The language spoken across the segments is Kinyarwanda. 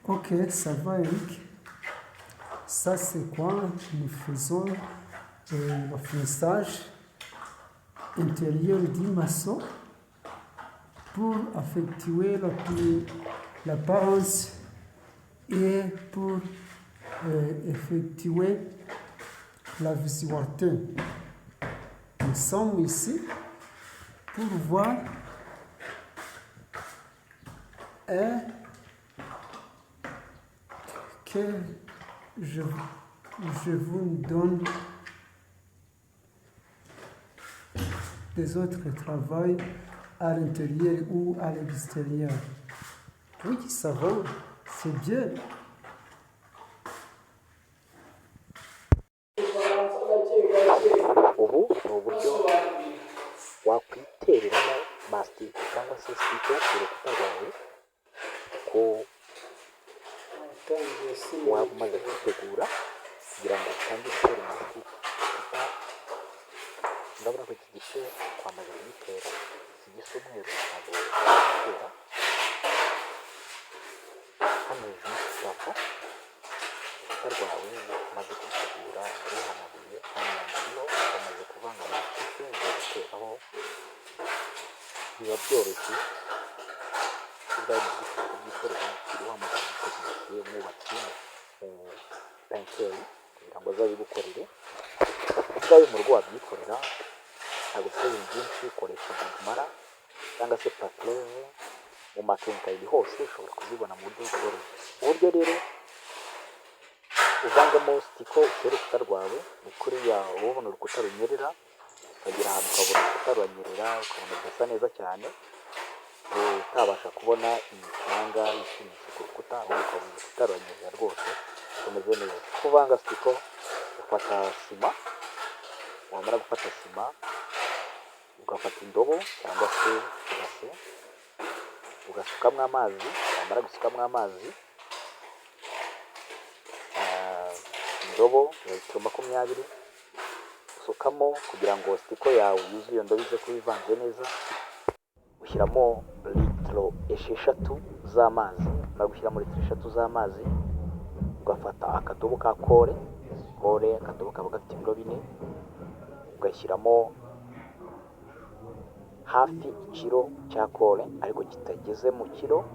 Ok, ça va Eric. Ça c'est quoi? Nous faisons le finissage intérieur du maçon pour effectuer l'apparence et pour effectuer la visualité. Nous sommes ici pour voir et que je vous donne des autres travaux à l'intérieur ou à l'extérieur. Oui, ça va, c'est bien. ubu ni uburyo wakwitereramo masitike cyangwa se sitike ku rukuta rwawe ko waba umaze kwitegura kugira ngo utangire gutera masitike. Ndabona ko iki gice twamaze kugitera, iki gisa umweru ntabwo gitera. Hano hejuru ku cyapa urukuta rwawe umaze kwitegura urihanaguye, hano hejuru wamaze kuvanga masitike ugiye guteraho. Biba byoroshye ubwawe mu by'ukuri kubyikorera, kiriho amagambo tekinisiye umwubatsi mu penseri kugira ngo azabigukorere. Ubwawe mu rugo wabyikorera, ntabwo ufite ibintu byinshi, ukoresha bigmara cyangwa se pakeleve mu makenkayori hose ushobora kuzibona mu buryo bworoshye. Uburyo rero uvangamo sitiko utera urukuta rwawe ni kuriya uba ubona urukuta runyerera, ukagera ahantu ukabona urukuta ruranyerera, ukabona rugasa neza cyane, utabasha kubona imicanga ishimisha ku rukuta, ahubwo ukabona urukuta ruranyerera rwose rumeze neza. Kuvanga sitiko ufata sima, wamara gufata sima ugafata indobo cyangwa se ibase ugasukamo amazi, wamara gusukamo amazi indobo ya litiro 20 usukamo kugira ngo sitiko yawe yuzuye iyo ndobo ize kuba ivanze neza. Ushyiramo litiro 6 z'amazi, umara gushyiramo litiro 6 z'amazi ugafata akadobo ka kore, akadobo kaba gafite ibiro 4, ugashyiramo hafi ikiro cya kore ariko kitageze mu kiro,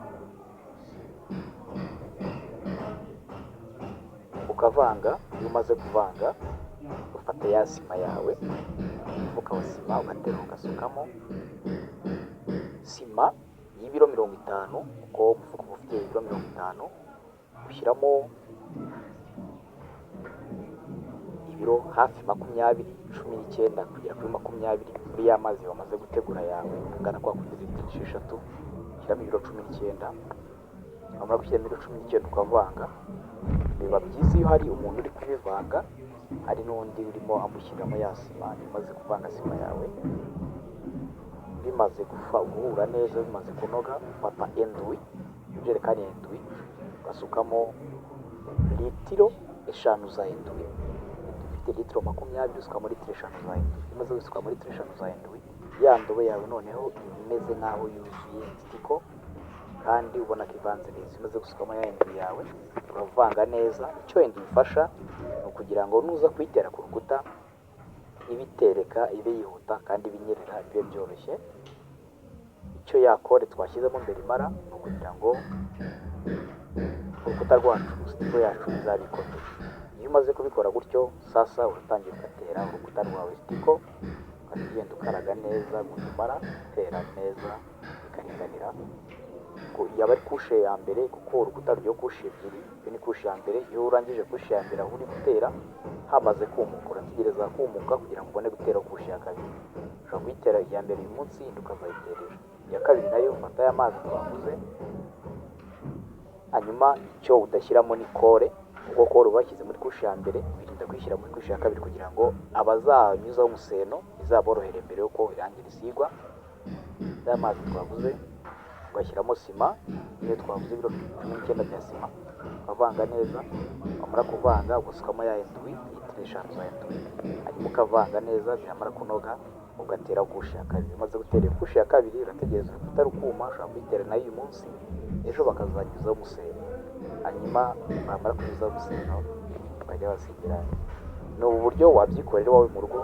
ukavanga. Iyo umaze kuvanga ufata ya sima yawe, umufuka wa sima ugatera ugasukamo sima y'ibiro 50, kuko umufuka uba ufite ibiro 50, ushyiramo ibiro hafi 20, 19 kugera kuri 20 muri ya mazi wamaze gutegura yawe angana kwa kuri litiro 6, ushyiramo ibiro 19. Wamara gushyiramo ibiro 19 ukavanga. Biba byiza iyo hari umuntu uri kubivanga, hari n'undi urimo amushyiramo ya sima. Bimaze kuvanga sima yawe, bimaze guhura neza, bimaze kunoga, ufata endwi, ijerekani endwi ugasukamo litiro 5 za endwi. Ufite litiro 20 usukamo litiro 5 za endwi. Bimaze gusuka muri litiro 5 za endwi, ya ndobo yawe noneho imeze nk'aho yuzuye sitiko kandi ubona ko ivanze neza. Imaze gusukamo ya endwi yawe uravanga neza. Icyo endwi ifasha ni ukugira ngo nuza kuyitera ku rukuta ibitereka, ibe yihuta kandi ibinyerera bibe byoroshye. Icyo ya kore twashyizemo mbere imara ni ukugira ngo urukuta rwacu sitiko yacu izabe ikomeye. Iyo umaze kubikora gutyo, sasa uratangira ugatera urukuta rwawe sitiko, ukagenda ukaraga neza gutuma utera neza bikaringanira. Yaba ari kushe ya mbere, kuko urukuta ruriho kushe ebyiri, iyo ni kushe ya mbere. Iyo urangije kushe ya mbere aho uri gutera hamaze kumuka, urategereza kumuka kugira ngo ubone gutera kushe ya kabiri. Ushobora kuyitera iya mbere uyu munsi, indi ukazayiterera iya kabiri. Nayo ufata ya mazi twavuze, hanyuma icyo udashyiramo ni kore, kuko kore uba washyize muri kushe ya mbere, wirinda kuyishyira muri kushe ya kabiri kugira ngo abazanyuzaho umuseno izaborohere mbere yuko irangi risigwa. Ya mazi twavuze ugashyiramo sima, iyo twavuze ibiro 19 bya sima, ukavanga neza. Wamara kuvanga ugasukamo ya endwi, litiro 5 za endwi, hanyuma ukavanga neza. Byamara kunoga ugatera kushe ya kabiri. Umaze gutera kushe ya kabiri urategereza urukuta rukuma. Ushobora kuyitera nayo uyu munsi, ejo bakazanyuzaho umuseno. hanyuma bamara kunyuzaho gusiga bajya basigira. Ni ubu buryo wabyikorera iwawe mu rugo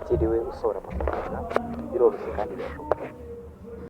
utiriwe usohora amafaranga, biroroshye kandi birashoboka.